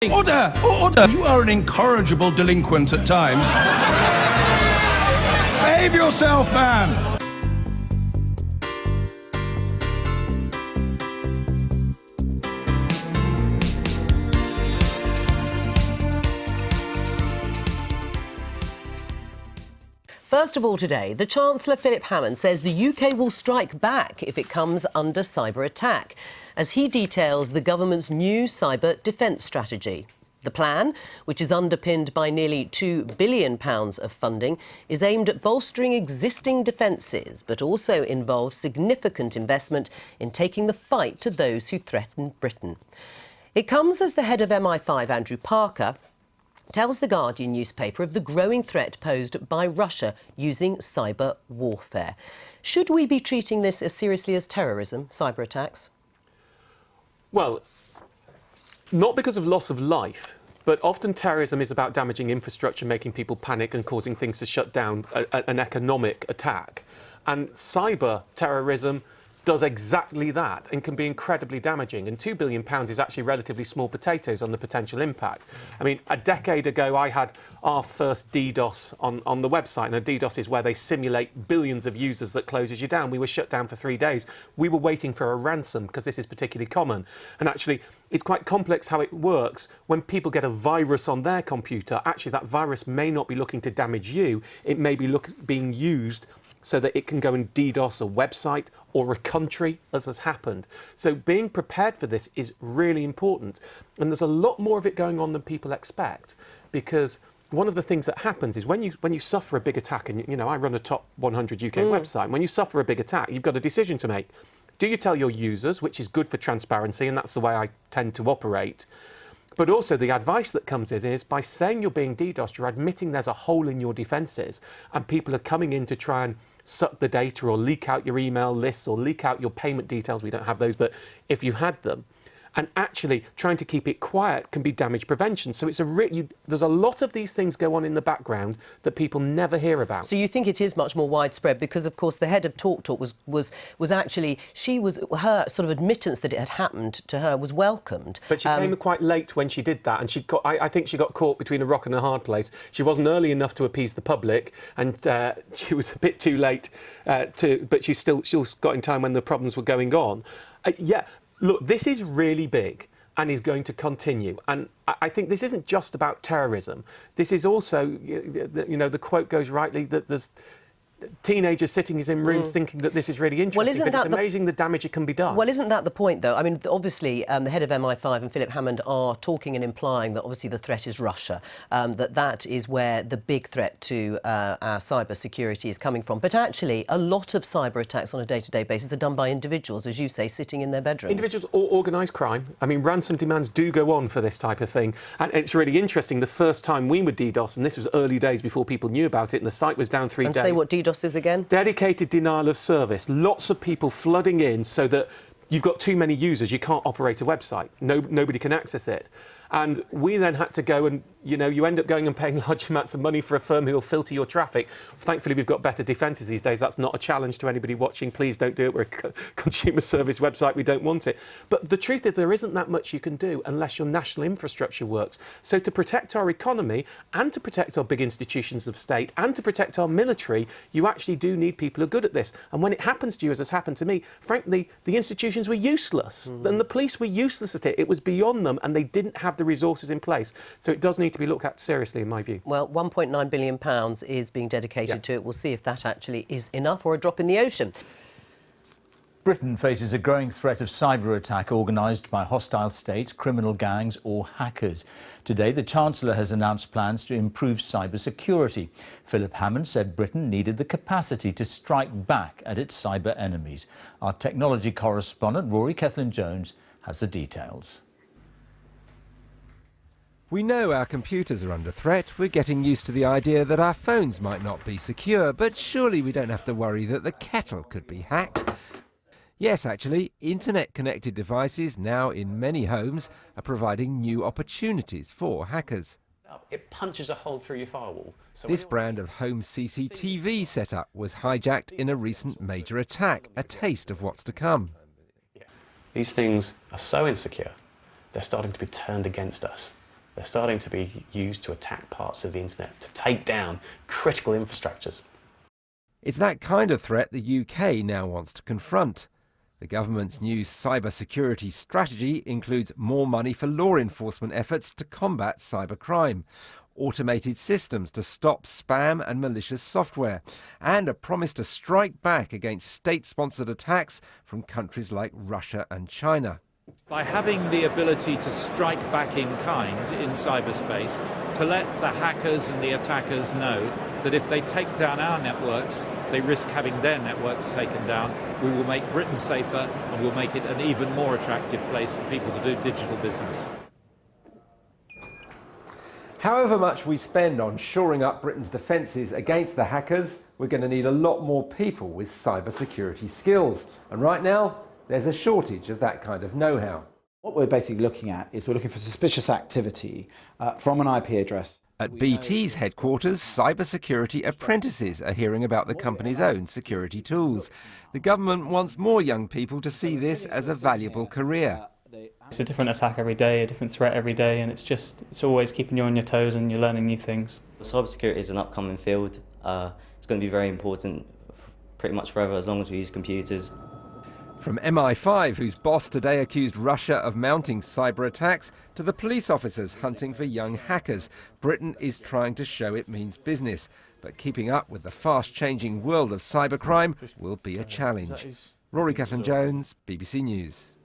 Order! Order! You are an incorrigible delinquent at times. Behave yourself, man! First of all today, the Chancellor Philip Hammond says the UK will strike back if it comes under cyber attack, as he details the government's new cyber defence strategy. The plan, which is underpinned by nearly £2 billion of funding, is aimed at bolstering existing defences, but also involves significant investment in taking the fight to those who threaten Britain. It comes as the head of MI5, Andrew Parker, tells The Guardian newspaper of the growing threat posed by Russia using cyber warfare. Should we be treating this as seriously as terrorism, cyber attacks? Well, not because of loss of life, but often terrorism is about damaging infrastructure, making people panic and causing things to shut down, an economic attack. And cyber terrorism does exactly that and can be incredibly damaging. And £2 billion is actually relatively small potatoes on the potential impact. I mean, a decade ago, I had our first DDoS on the website. And a DDoS is where they simulate billions of users that closes you down. We were shut down for 3 days. We were waiting for a ransom because this is particularly common. And actually, it's quite complex how it works. When people get a virus on their computer, actually that virus may not be looking to damage you. It may be being used so that it can go and DDoS a website or a country, as has happened. So being prepared for this is really important. And there's a lot more of it going on than people expect, because one of the things that happens is when you suffer a big attack, and you know, I run a top 100 UK website, and when you suffer a big attack, you've got a decision to make. Do you tell your users, which is good for transparency, and that's the way I tend to operate, but also the advice that comes in is by saying you're being DDoSed, you're admitting there's a hole in your defences, and people are coming in to try and suck the data or leak out your email lists or leak out your payment details. We don't have those, but if you had them. And actually trying to keep it quiet can be damage prevention. So it's there's a lot of these things go on in the background that people never hear about. So you think it is much more widespread because, of course, the head of TalkTalk was actually, her sort of admittance that it had happened to her was welcomed. But she came quite late when she did that, and I think she got caught between a rock and a hard place. She wasn't early enough to appease the public, and she was a bit too late but she still got in time when the problems were going on. Look, this is really big and is going to continue. And I think this isn't just about terrorism. This is also, you know, the quote goes rightly that there's teenagers sitting in rooms thinking that this is really interesting, but it's amazing the damage it can be done. Well, isn't that the point, though? I mean, obviously, the head of MI5 and Philip Hammond are talking and implying that obviously the threat is Russia, that is where the big threat to our cyber security is coming from. But actually, a lot of cyber attacks on a day-to-day basis are done by individuals, as you say, sitting in their bedrooms. Individuals or organised crime. I mean, ransom demands do go on for this type of thing. And it's really interesting. The first time we were DDoS, and this was early days before people knew about it, and the site was down 3 days. And say what DDoS is again? Dedicated denial of service. Lots of people flooding in so that you've got too many users, you can't operate a website. Nobody can access it. And we then had to go and, you know, you end up going and paying large amounts of money for a firm who will filter your traffic. Thankfully, we've got better defences these days. That's not a challenge to anybody watching. Please don't do it. We're a consumer service website. We don't want it. But the truth is there isn't that much you can do unless your national infrastructure works. So to protect our economy and to protect our big institutions of state and to protect our military, you actually do need people who are good at this. And when it happens to you, as has happened to me, frankly, the institutions were useless. And the police were useless at it. It was beyond them, and they didn't have the resources in place. So it does need to be looked at seriously, in my view. Well, £1.9 billion is being dedicated to it. We'll see if that actually is enough or a drop in the ocean. Britain faces a growing threat of cyber attack organised by hostile states, criminal gangs or hackers. Today, the Chancellor has announced plans to improve cyber security. Philip Hammond said Britain needed the capacity to strike back at its cyber enemies. Our technology correspondent, Rory Kethlin-Jones, has the details. We know our computers are under threat. We're getting used to the idea that our phones might not be secure, but surely we don't have to worry that the kettle could be hacked. Yes, actually, internet-connected devices now in many homes are providing new opportunities for hackers. It punches a hole through your firewall. So this brand of home CCTV setup was hijacked in a recent major attack, a taste of what's to come. These things are so insecure, they're starting to be turned against us. They're starting to be used to attack parts of the internet, to take down critical infrastructures. It's that kind of threat the UK now wants to confront. The government's new cybersecurity strategy includes more money for law enforcement efforts to combat cybercrime, automated systems to stop spam and malicious software, and a promise to strike back against state-sponsored attacks from countries like Russia and China. By having the ability to strike back in kind in cyberspace, to let the hackers and the attackers know that if they take down our networks, they risk having their networks taken down. We will make Britain safer and we'll make it an even more attractive place for people to do digital business. However much we spend on shoring up Britain's defences against the hackers, we're going to need a lot more people with cybersecurity skills. And right now, there's a shortage of that kind of know-how. What we're basically looking at is we're looking for suspicious activity from an IP address. At BT's headquarters, cybersecurity apprentices are hearing about the company's own security tools. The government wants more young people to see this as a valuable career. It's a different attack every day, a different threat every day, and it's always keeping you on your toes and you're learning new things. Cybersecurity is an upcoming field. It's going to be very important pretty much forever as long as we use computers. From MI5, whose boss today accused Russia of mounting cyber attacks, to the police officers hunting for young hackers, Britain is trying to show it means business. But keeping up with the fast-changing world of cybercrime will be a challenge. Rory Catlin-Jones, BBC News.